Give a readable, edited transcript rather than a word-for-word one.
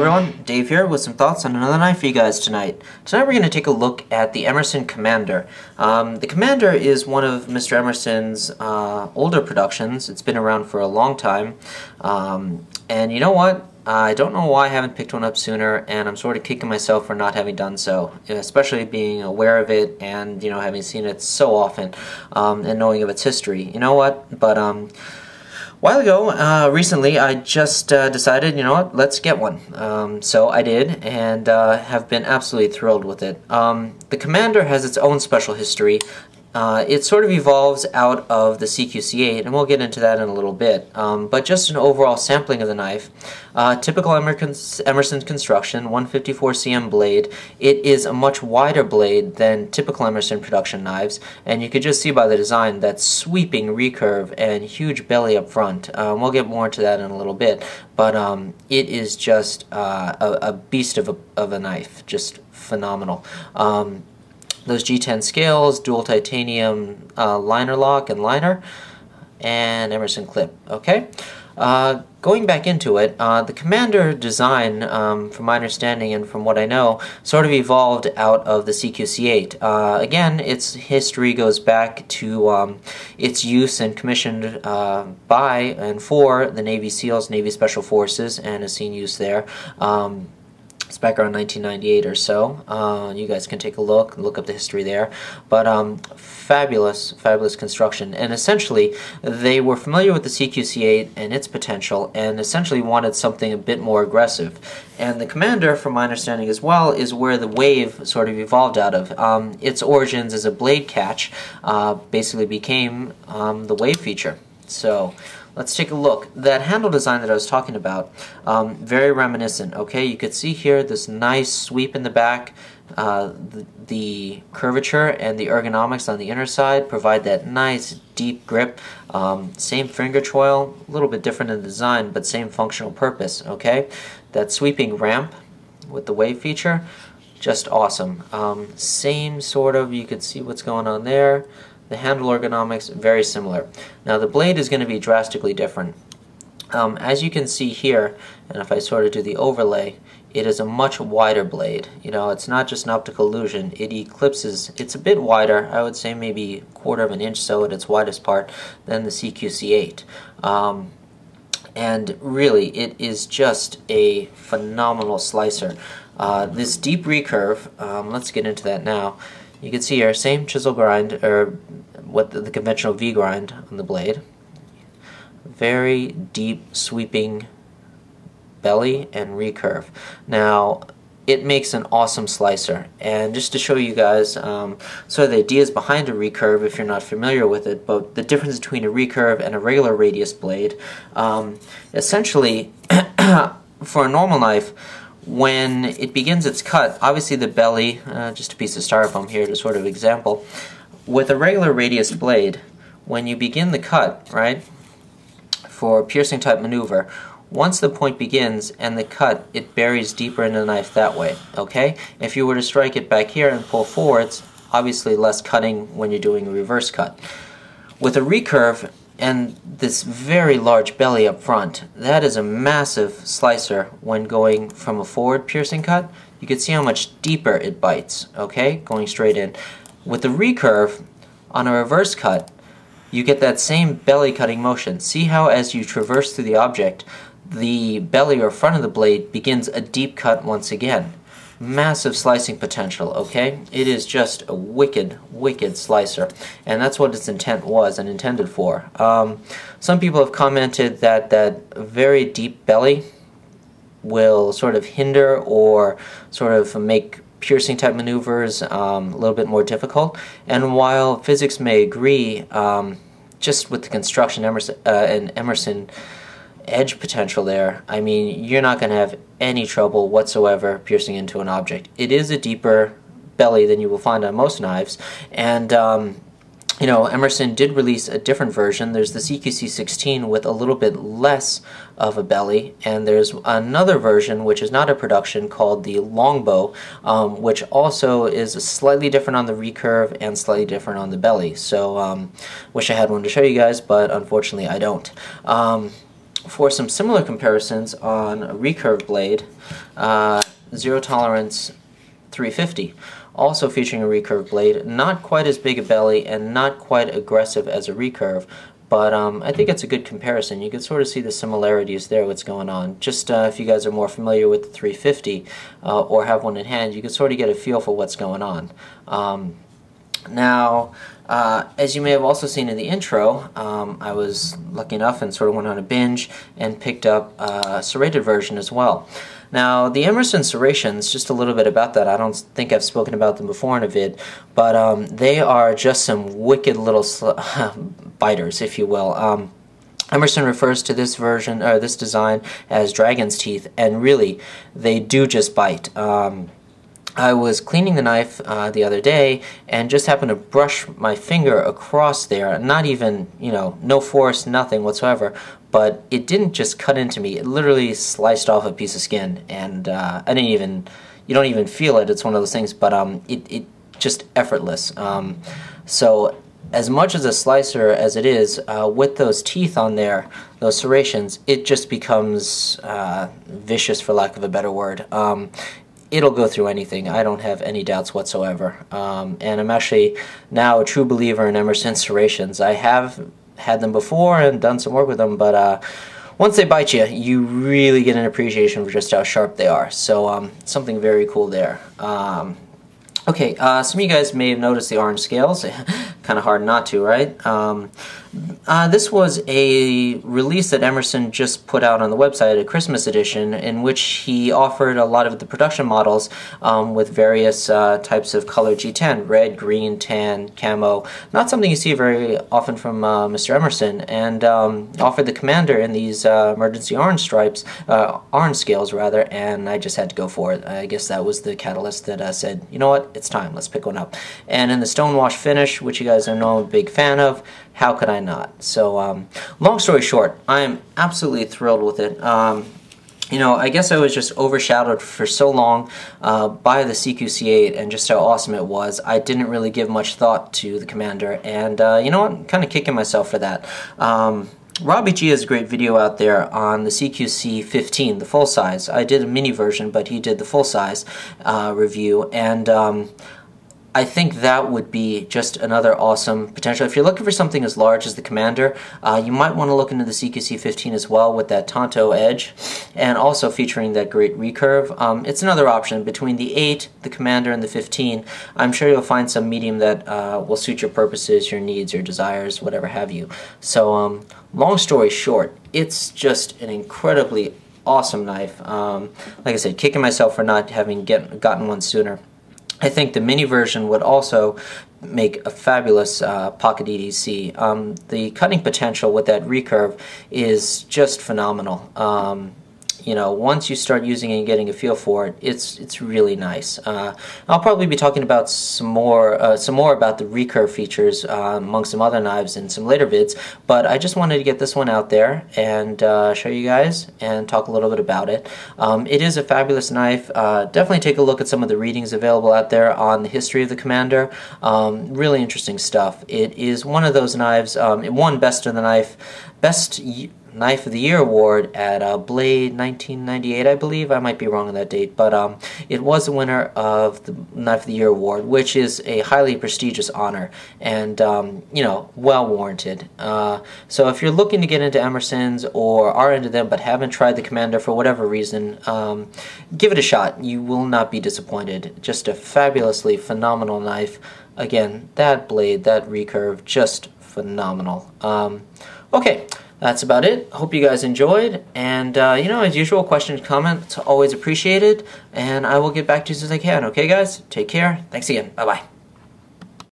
everyone, Dave here with some thoughts on another knife for you guys tonight. Tonight we're going to take a look at the Emerson Commander. The Commander is one of Mr. Emerson's older productions. It's been around for a long time. And you know what? I don't know why I haven't picked one up sooner, and I'm sort of kicking myself for not having done so, especially being aware of it and, you know, having seen it so often and knowing of its history. You know what? But a while ago, recently, I just decided, you know what, let's get one. So I did, and have been absolutely thrilled with it. The Commander has its own special history. It sort of evolves out of the CQC8, and we'll get into that in a little bit. But just an overall sampling of the knife. Typical Emerson construction, 154 cm blade. It is a much wider blade than typical Emerson production knives, and you could just see by the design that sweeping recurve and huge belly up front. We'll get more into that in a little bit, but it is just a beast of a knife, just phenomenal. Those G10 scales, dual titanium liner lock and liner, and Emerson clip. Okay, going back into it, the Commander design, from my understanding and from what I know, sort of evolved out of the CQC8. Again, its history goes back to its use and commissioned by and for the Navy SEALs, Navy Special Forces, and has seen use there. It's back around 1998 or so. You guys can take a look up the history there. But fabulous construction. And essentially, they were familiar with the CQC8 and its potential, and essentially wanted something a bit more aggressive. And the Commander, from my understanding as well, is where the Wave sort of evolved out of. Its origins as a blade catch basically became the Wave feature. So let's take a look. That handle design that I was talking about, very reminiscent. Okay, you could see here this nice sweep in the back. The curvature and the ergonomics on the inner side provide that nice deep grip. Same finger choil, a little bit different in the design, but same functional purpose. Okay, that sweeping ramp with the Wave feature, just awesome. Same sort of, you could see what's going on there. The handle ergonomics, very similar. Now the blade is going to be drastically different. As you can see here, and if I sort of do the overlay, it is a much wider blade. You know, it's not just an optical illusion. It eclipses, it's a bit wider, I would say maybe 1/4 of an inch so at its widest part, than the CQC8. And really, it is just a phenomenal slicer. This deep recurve, let's get into that now. You can see here, same chisel grind, or what the conventional V grind on the blade. Very deep sweeping belly and recurve. Now, it makes an awesome slicer. And just to show you guys sort of the ideas behind a recurve, if you're not familiar with it, but the difference between a recurve and a regular radius blade, essentially, for a normal knife, when it begins its cut, obviously the belly, just a piece of styrofoam here to sort of example, with a regular radius blade, when you begin the cut, right, for piercing type maneuver, once the point begins and the cut, it buries deeper into the knife that way, okay? If you were to strike it back here and pull forwards, obviously less cutting when you're doing a reverse cut. With a recurve, and this very large belly up front, that is a massive slicer when going from a forward piercing cut. You can see how much deeper it bites, okay, going straight in. With the recurve, on a reverse cut, you get that same belly cutting motion. See how as you traverse through the object, the belly or front of the blade begins a deep cut once again. Massive slicing potential, okay? It is just a wicked slicer, and that's what its intent was and intended for. Some people have commented that that very deep belly will sort of hinder or sort of make piercing type maneuvers a little bit more difficult, and while physics may agree, just with the construction and Emerson edge potential there, I mean, you're not going to have any trouble whatsoever piercing into an object. It is a deeper belly than you will find on most knives, and you know, Emerson did release a different version. There's the CQC16 with a little bit less of a belly, and there's another version which is not a production called the Longbow, which also is slightly different on the recurve and slightly different on the belly. So wish I had one to show you guys, but unfortunately I don't. for some similar comparisons on a recurve blade, zero tolerance 350. Also featuring a recurve blade, not quite as big a belly and not quite aggressive as a recurve, but I think it's a good comparison. You can sort of see the similarities there, what's going on. Just if you guys are more familiar with the 350 or have one in hand, you can sort of get a feel for what's going on. Now, as you may have also seen in the intro, I was lucky enough and sort of went on a binge and picked up a serrated version as well. Now, the Emerson serrations, just a little bit about that, I don't think I've spoken about them before in a vid, but they are just some wicked little biters, if you will. Emerson refers to this version, or this design, as dragon's teeth, and really, they do just bite. I was cleaning the knife the other day and just happened to brush my finger across there, not even, no force, nothing whatsoever, but it didn't just cut into me, it literally sliced off a piece of skin, and I didn't even, you don't even feel it, it's one of those things, but it just effortless. So as much as a slicer as it is, with those teeth on there, those serrations, it just becomes vicious, for lack of a better word. It'll go through anything. I don't have any doubts whatsoever. And I'm actually now a true believer in Emerson serrations. I have had them before and done some work with them, but once they bite you, you really get an appreciation for just how sharp they are. So something very cool there. Okay, some of you guys may have noticed the orange scales. Kind of hard not to, right? This was a release that Emerson just put out on the website, a Christmas edition, in which he offered a lot of the production models with various types of color G10, red, green, tan, camo. Not something you see very often from Mr. Emerson, and offered the Commander in these emergency orange stripes, orange scales rather, and I just had to go for it. I guess that was the catalyst that said, you know what, it's time, let's pick one up. And in the stonewash finish, which you guys know I'm a big fan of, how could I not? So, long story short, I am absolutely thrilled with it. I guess I was just overshadowed for so long by the CQC8 and just how awesome it was. I didn't really give much thought to the Commander, and you know what? I'm kind of kicking myself for that. Robbie G has a great video out there on the CQC15, the full size. I did a mini version, but he did the full size review, and I think that would be just another awesome potential. If you're looking for something as large as the Commander, you might want to look into the CQC15 as well with that Tonto edge, and also featuring that great recurve. It's another option. Between the 8, the Commander, and the 15, I'm sure you'll find some medium that will suit your purposes, your needs, your desires, whatever have you. So, long story short, it's just an incredibly awesome knife. Like I said, kicking myself for not having gotten one sooner. I think the mini version would also make a fabulous pocket EDC. The cutting potential with that recurve is just phenomenal. Once you start using it and getting a feel for it, it's really nice. I'll probably be talking about some more about the recurve features among some other knives in some later vids, but I just wanted to get this one out there and show you guys and talk a little bit about it. It is a fabulous knife. Definitely take a look at some of the readings available out there on the history of the Commander. Really interesting stuff. It is one of those knives. It won Best of the Best Knife of the Year award at Blade 1998, I believe. I might be wrong on that date, but it was the winner of the Knife of the Year award, which is a highly prestigious honor and, well warranted. So if you're looking to get into Emerson's or are into them but haven't tried the Commander for whatever reason, give it a shot. You will not be disappointed. Just a fabulously phenomenal knife. Again, that blade, that recurve, just phenomenal. Okay. That's about it. Hope you guys enjoyed, and as usual, questions, comments, always appreciated, and I will get back to you as soon as I can. Okay, guys? Take care. Thanks again. Bye-bye.